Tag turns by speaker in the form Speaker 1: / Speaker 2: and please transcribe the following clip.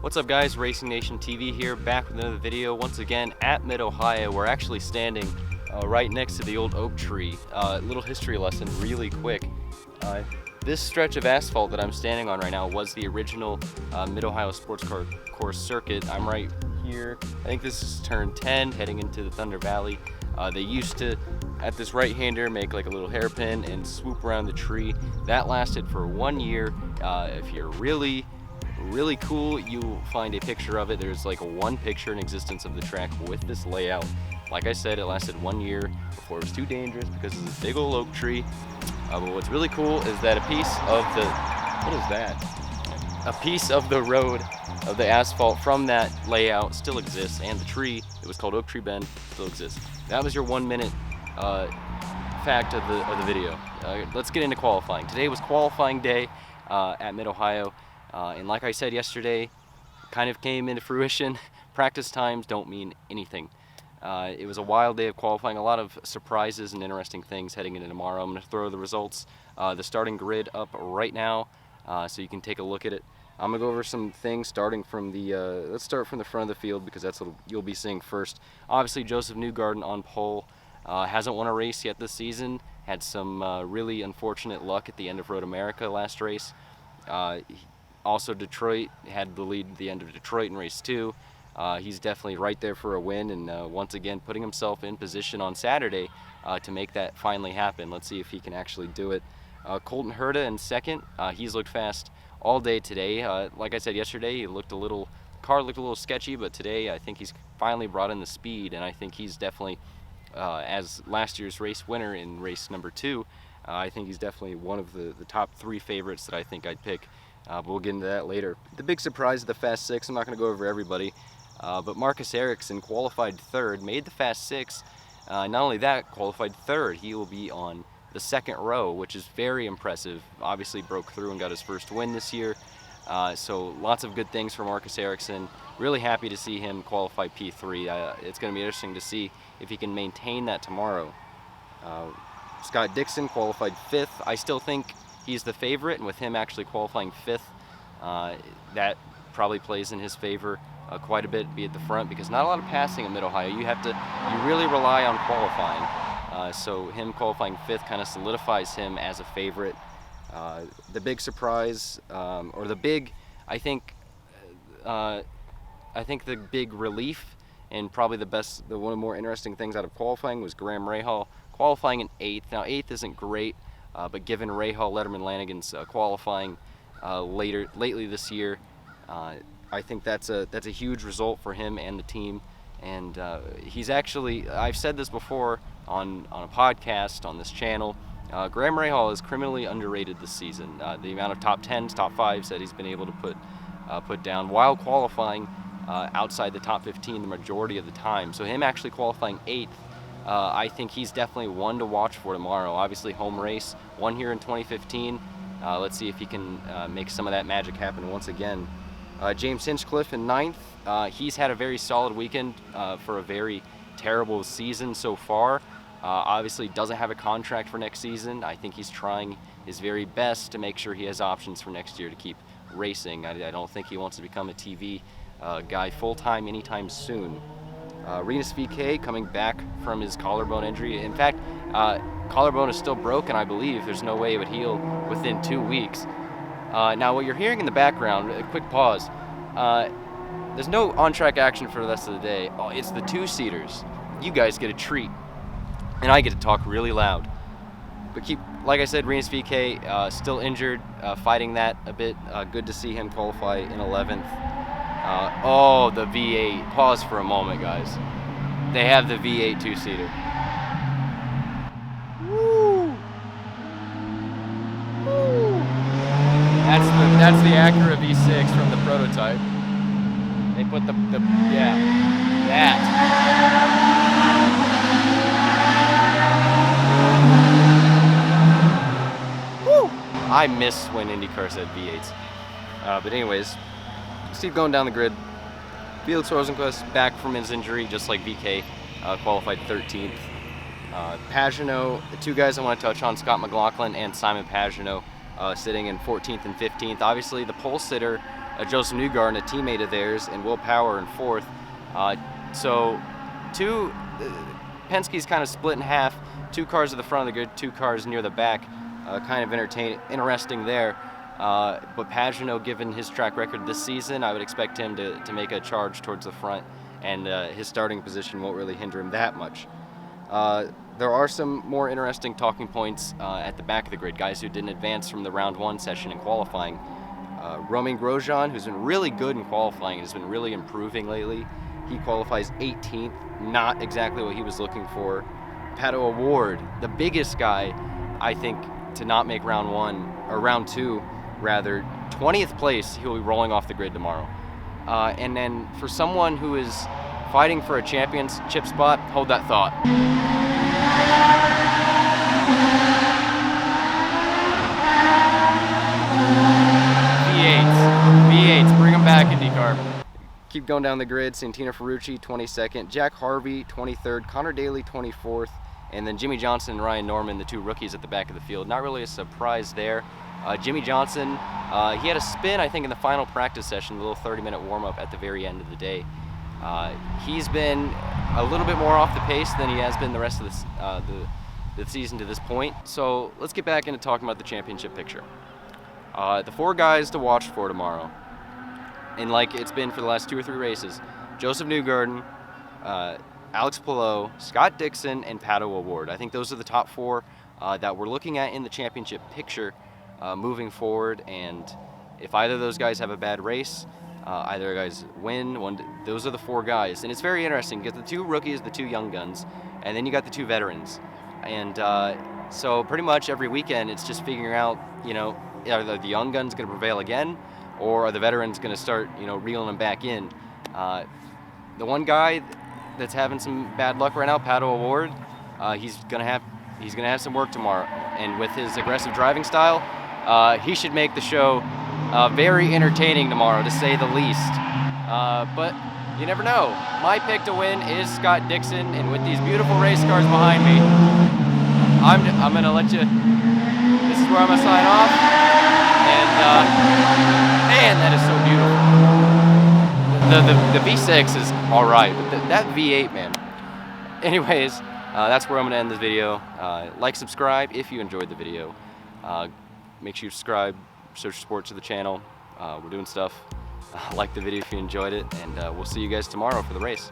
Speaker 1: What's up guys, Racing Nation TV here, back with another video. Once again at Mid-Ohio. We're actually standing right next to the old oak tree. Little history lesson really quick. This stretch of asphalt that I'm standing on right now was the original Mid-Ohio Sports Car Course circuit. I'm right here. I think this is turn 10 heading into the Thunder Valley. They used to, at this right-hander, make like a little hairpin and swoop around the tree. That lasted for 1 year. If you're really cool, you'll find a picture of it. There's like one picture in existence of the track with this layout. Like I said, it lasted 1 year before it was too dangerous because of this big old oak tree. But what's really cool is that a piece of the, what is that? A piece of the road, of the asphalt from that layout still exists, and the tree, it was called Oak Tree Bend, still exists. That was your 1 minute fact of the video. Let's get into qualifying. Today was qualifying day at Mid-Ohio. And like I said yesterday, kind of came into fruition. Practice times don't mean anything. It was a wild day of qualifying, a lot of surprises and interesting things heading into tomorrow. I'm going to throw the results, the starting grid up right now, so you can take a look at it. I'm going to go over some things starting from the, let's start from the front of the field because that's what you'll be seeing first. Obviously, Josef Newgarden on pole. Hasn't won a race yet this season. Had some really unfortunate luck at the end of Road America last race. Also, Detroit had the lead at the end of Detroit in race 2. He's definitely right there for a win, and once again putting himself in position on Saturday to make that finally happen. Let's see if he can actually do it. Colton Herta in second. He's looked fast all day today. Like I said yesterday, car looked a little sketchy, but today I think he's finally brought in the speed, and I think he's definitely, as last year's race winner in race number 2, I think he's definitely one of the top 3 favorites that I think I'd pick. But we'll get into that later. The big surprise of the Fast 6, I'm not going to go over everybody, but Marcus Ericsson qualified 3rd, made the Fast 6. Not only that, qualified 3rd, he will be on the 2nd row, which is very impressive. Obviously broke through and got his first win this year. So lots of good things for Marcus Ericsson. Really happy to see him qualify P3. It's going to be interesting to see if he can maintain that tomorrow. Scott Dixon qualified 5th. I still think he's the favorite, and with him actually qualifying 5th, that probably plays in his favor quite a bit, be at the front, because not a lot of passing at Mid-Ohio. You really rely on qualifying. So him qualifying 5th kind of solidifies him as a favorite. The big surprise, or the big, I think the big relief, and probably one of the more interesting things out of qualifying was Graham Rahal qualifying in 8th. Now 8th isn't great. But given Rahal, Letterman, Lanigan's qualifying lately this year, I think that's a huge result for him and the team. And he's actually, I've said this before on a podcast on this channel, Graham Rahal is criminally underrated this season. The amount of top 10s, top 5s that he's been able to put down while qualifying outside the top 15 the majority of the time. So him actually qualifying 8th, I think he's definitely one to watch for tomorrow. Obviously, home race, won here in 2015. Let's see if he can make some of that magic happen once again. James Hinchcliffe in 9th. He's had a very solid weekend for a very terrible season so far. Obviously, doesn't have a contract for next season. I think he's trying his very best to make sure he has options for next year to keep racing. I don't think he wants to become a TV guy full-time anytime soon. Rinus VeeKay coming back from his collarbone injury. In fact, collarbone is still broken, I believe. There's no way it would heal within 2 weeks. Now, what you're hearing in the background, a quick pause, there's no on-track action for the rest of the day. Oh, it's the 2-seaters. You guys get a treat, and I get to talk really loud. But like I said, Rinus VeeKay still injured, fighting that a bit. Good to see him qualify in 11th. Oh, the V8. Pause for a moment, guys. They have the V8 2-seater. Woo! Woo! That's the Acura V6 from the prototype. They put yeah, that. Woo! I miss when IndyCar said V8s. But anyways, let's keep going down the grid. Felix Rosenqvist back from his injury, just like VeeKay, qualified 13th. Pagenaud, the 2 guys I want to touch on, Scott McLaughlin and Simon Pagenaud, sitting in 14th and 15th. Obviously, the pole sitter Josef Newgarden, a teammate of theirs, and Will Power in fourth. So Penske's kind of split in half. 2 cars at the front of the grid, 2 cars near the back. Kind of interesting there. But Pagenaud, given his track record this season, I would expect him to make a charge towards the front, and his starting position won't really hinder him that much. There are some more interesting talking points at the back of the grid, guys who didn't advance from the round 1 session in qualifying. Romain Grosjean, who's been really good in qualifying, has been really improving lately. He qualifies 18th, not exactly what he was looking for. Pato O'Ward, the biggest guy, I think, to not make round 1, or round 2, rather, 20th place, he'll be rolling off the grid tomorrow. And then for someone who is fighting for a championship spot, hold that thought. V8s, bring them back, IndyCar. Keep going down the grid. Santino Ferrucci, 22nd. Jack Harvey, 23rd. Connor Daly, 24th. And then Jimmy Johnson and Ryan Norman, the 2 rookies at the back of the field. Not really a surprise there. Jimmy Johnson, he had a spin, I think, in the final practice session, a little 30-minute warm-up at the very end of the day. He's been a little bit more off the pace than he has been the rest of the season to this point. So let's get back into talking about the championship picture. The 4 guys to watch for tomorrow, and like it's been for the last 2 or 3 races, Josef Newgarden, Alex Palou, Scott Dixon, and Pato O'Ward. I think those are the top 4 that we're looking at in the championship picture moving forward. And if either of those guys have a bad race, either guys win, those are the 4 guys. And it's very interesting. You get the 2 rookies, the 2 young guns, and then you got the 2 veterans. And so pretty much every weekend it's just figuring out, are the young guns going to prevail again, or are the veterans going to start, reeling them back in? The one guy that's having some bad luck right now, Pato O'Ward, he's gonna have some work tomorrow, and with his aggressive driving style, he should make the show very entertaining tomorrow, to say the least. But you never know. My pick to win is Scott Dixon, and with these beautiful race cars behind me, I'm gonna let you. This is where I'm gonna sign off, and man, that is so beautiful. The V6 is all right, but that V8, man. Anyways, that's where I'm gonna end this video. Like, subscribe if you enjoyed the video. Make sure you subscribe, search sports to the channel. We're doing stuff. Like the video if you enjoyed it, and we'll see you guys tomorrow for the race.